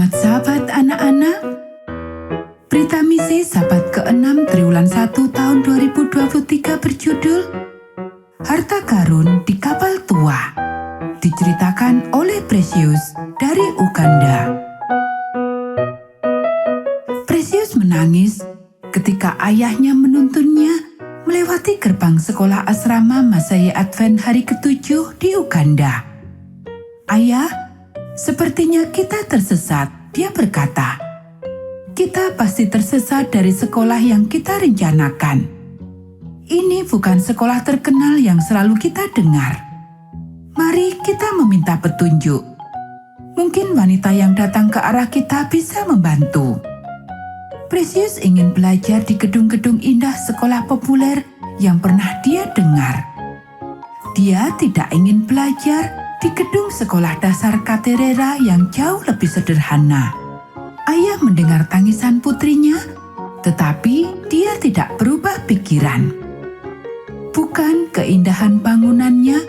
Selamat sahabat anak-anak. Berita misi sahabat ke-6 triwulan 1 tahun 2023 berjudul Harta Karun di Kapal Tua. Diceritakan oleh Precious dari Uganda. Precious menangis ketika ayahnya menuntunnya melewati gerbang sekolah asrama Masai Advent hari ke-7 di Uganda. Ayah, sepertinya kita tersesat, dia berkata. Kita pasti tersesat dari sekolah yang kita rencanakan. Ini bukan sekolah terkenal yang selalu kita dengar. Mari kita meminta petunjuk. Mungkin wanita yang datang ke arah kita bisa membantu. Precious ingin belajar di gedung-gedung indah sekolah populer yang pernah dia dengar. Dia tidak ingin belajar di gedung sekolah dasar Katerera yang jauh lebih sederhana. Ayah mendengar tangisan putrinya, tetapi dia tidak berubah pikiran. Bukan keindahan bangunannya,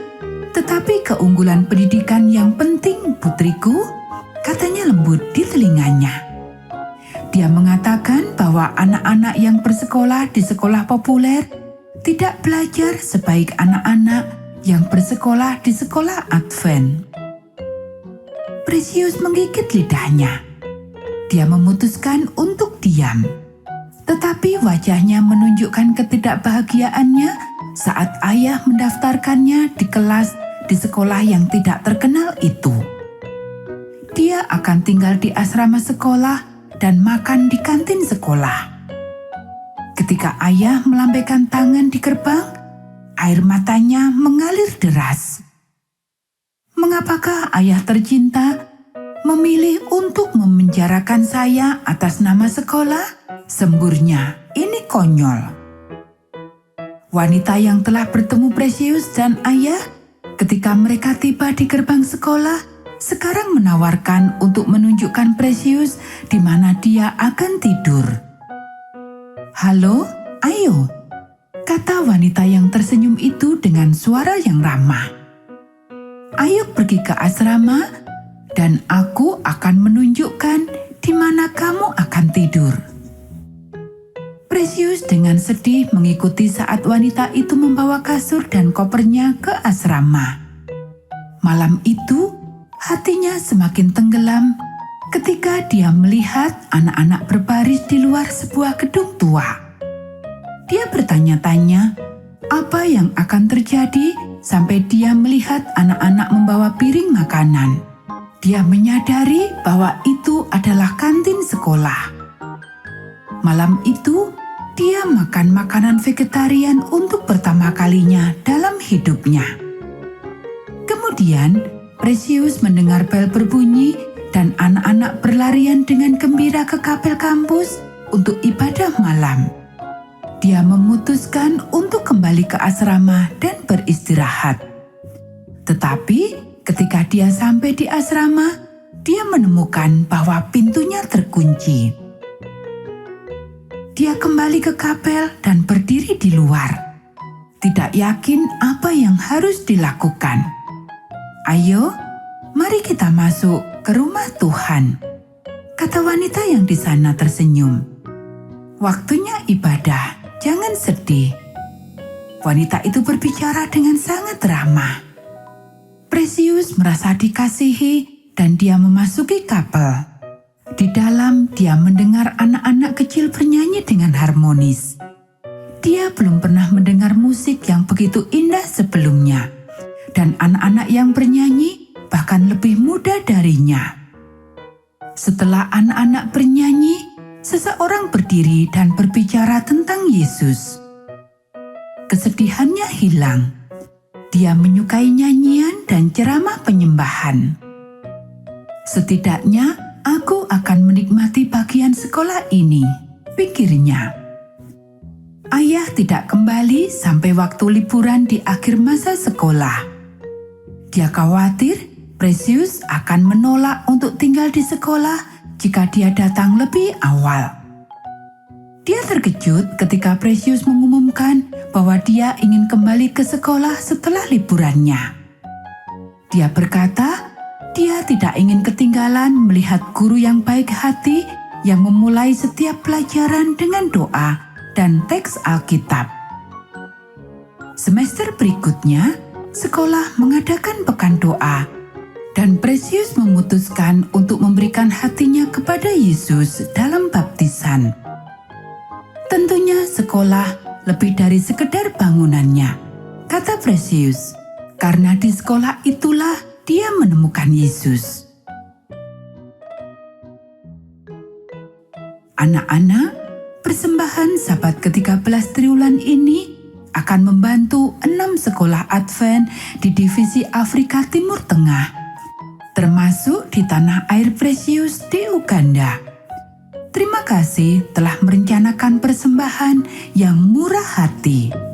tetapi keunggulan pendidikan yang penting putriku, katanya lembut di telinganya. Dia mengatakan bahwa anak-anak yang bersekolah di sekolah populer tidak belajar sebaik anak-anak yang bersekolah di sekolah Advent. Precious menggigit lidahnya. Dia memutuskan untuk diam. Tetapi wajahnya menunjukkan ketidakbahagiaannya saat ayah mendaftarkannya di kelas di sekolah yang tidak terkenal itu. Dia akan tinggal di asrama sekolah dan makan di kantin sekolah. Ketika ayah melambaikan tangan di gerbang, air matanya mengalir deras. Mengapakah ayah tercinta memilih untuk memenjarakan saya atas nama sekolah? Semburnya, ini konyol. Wanita yang telah bertemu Precious dan ayah ketika mereka tiba di gerbang sekolah sekarang menawarkan untuk menunjukkan Precious di mana dia akan tidur. Halo, ayo, kata wanita yang tersenyum itu dengan suara yang ramah. Ayo pergi ke asrama dan aku akan menunjukkan di mana kamu akan tidur. Precious dengan sedih mengikuti saat wanita itu membawa kasur dan kopernya ke asrama. Malam itu, hatinya semakin tenggelam ketika dia melihat anak-anak berbaris di luar sebuah gedung tua. Dia bertanya-tanya, apa yang akan terjadi sampai dia melihat anak-anak membawa piring makanan. Dia menyadari bahwa itu adalah kantin sekolah. Malam itu, dia makan makanan vegetarian untuk pertama kalinya dalam hidupnya. Kemudian, Precious mendengar bel berbunyi dan anak-anak berlarian dengan gembira ke kapel kampus untuk ibadah malam. Dia memutuskan untuk kembali ke asrama dan beristirahat. Tetapi ketika dia sampai di asrama, dia menemukan bahwa pintunya terkunci. Dia kembali ke kapel dan berdiri di luar, tidak yakin apa yang harus dilakukan. Ayo, mari kita masuk ke rumah Tuhan, kata wanita yang di sana tersenyum. Waktunya ibadah. Jangan sedih. Wanita itu berbicara dengan sangat ramah. Precious merasa dikasihi dan dia memasuki kapel. Di dalam dia mendengar anak-anak kecil bernyanyi dengan harmonis. Dia belum pernah mendengar musik yang begitu indah sebelumnya. Dan anak-anak yang bernyanyi bahkan lebih muda darinya. Setelah anak-anak bernyanyi, seseorang berdiri dan berbicara tentang Yesus. Kesedihannya hilang. Dia menyukai nyanyian dan ceramah penyembahan. Setidaknya aku akan menikmati bagian sekolah ini, pikirnya. Ayah tidak kembali sampai waktu liburan di akhir masa sekolah. Dia khawatir Precious akan menolak untuk tinggal di sekolah jika dia datang lebih awal. Dia terkejut ketika Precious mengumumkan bahwa dia ingin kembali ke sekolah setelah liburannya. Dia berkata, Dia tidak ingin ketinggalan melihat guru yang baik hati yang memulai setiap pelajaran dengan doa dan teks Alkitab. Semester berikutnya, sekolah mengadakan pekan doa, dan Precious memutuskan untuk memberikan hatinya kepada Yesus dalam baptisan. Tentunya sekolah lebih dari sekedar bangunannya, kata Precious, karena di sekolah itulah dia menemukan Yesus. Anak-anak, persembahan Sabat ke-13 triwulan ini akan membantu 6 sekolah Advent di divisi Afrika Timur Tengah, termasuk di tanah air Precious di Uganda. Terima kasih telah merencanakan persembahan yang murah hati.